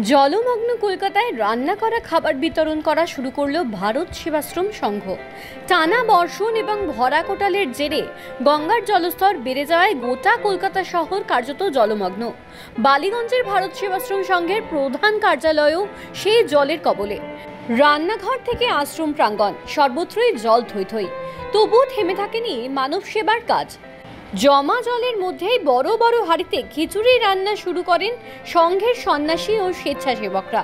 জলমগ্ন কলকাতায় রান্না করা খাবার বিতরণ করা শুরু করল ভারত সেবাশ্রম সংঘ। টানা বর্ষণ এবং ভরা কোটালের জেরে গঙ্গার জলস্তর বেড়ে যাওয়ায় গোটা কলকাতা শহর কার্যত জলমগ্ন। বালিগঞ্জের ভারত সেবাশ্রম সংঘের প্রধান কার্যালয়েও সেই জলের কবলে। রান্নাঘর থেকে আশ্রম প্রাঙ্গণ সর্বত্রই জল থই থই। তবুও থেমে থাকেনি মানব সেবার কাজ। জমা জলের মধ্যেই বড় বড় হাঁড়িতে খিচুড়ি রান্না শুরু করেন সংঘের সন্ন্যাসী ও স্বেচ্ছাসেবকরা।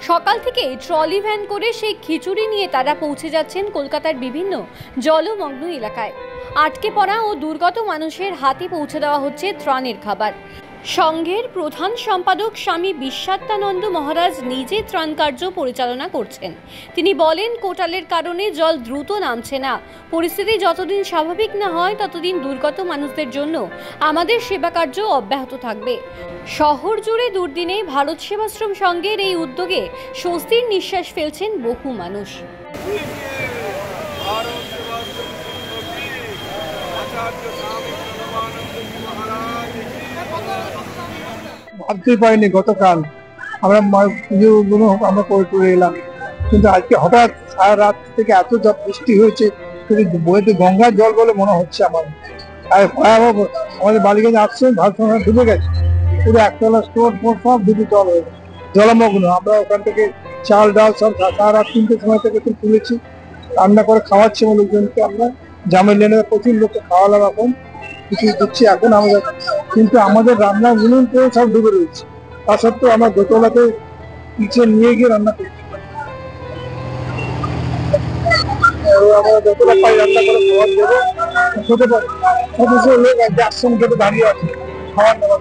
সকাল থেকে ট্রলি ভ্যান করে সেই খিচুড়ি নিয়ে তারা পৌঁছে যাচ্ছেন কলকাতার বিভিন্ন জলমগ্ন এলাকায়। আটকে পড়া ও দুর্গত মানুষের হাতে পৌঁছে দেওয়া হচ্ছে ত্রাণের খাবার। সংঘের প্রধান সম্পাদক স্বামী বিশ্বাত্মানন্দ মহারাজ নিজে ত্রাণ কার্য পরিচালনা করছেন। তিনি বলেন, কোটালের কারণে জল দ্রুত নামছে না। পরিস্থিতি যতদিন স্বাভাবিক না হয় ততদিন দুর্গত মানুষদের জন্য আমাদের সেবা কার্য অব্যাহত থাকবে। শহর জুড়ে দুর্দিনে ভারত সেবাশ্রম সংঘের এই উদ্যোগে স্বস্তির নিঃশ্বাস ফেলছেন বহু মানুষ। ভাবতেই পারিনি গতকাল আমরা পুজোগুলো আমরা করে এলাম, কিন্তু আজকে হঠাৎ সারা রাত থেকে এত বৃষ্টি হয়েছে, বইতে গঙ্গার জল বলে মনে হচ্ছে আমার। আর ভয়াবহ আমাদের বালিগঞ্জ আসছে, ভারত ডুবে গেছে, পুরো একতলা স্টোর সব ডুবে জল হয়ে গেছে, জলমগ্ন। আমরা ওখান থেকে চাল ডাল সব সারা রাত 3টের সময় থেকে তুলেছি, রান্না করে খাওয়াচ্ছি লোকজনকে। আমরা জামের লেনে প্রচুর লোককে খাওয়ালাম, এখন কিছু দিচ্ছি এখন আমাদের, কিন্তু আমাদের রান্নার উনুন করে সব ডুবে রয়েছে। তা সত্ত্বেও আমরা দোতলাতে নিচে নিয়ে গিয়ে রান্না করছি। আমরা দোতলা পাই রান্না করে খাবার দেবো, খেতে পারি। সদস্য লোক আশ্রম খেতে দাঁড়িয়ে আছে খাবার দাবার।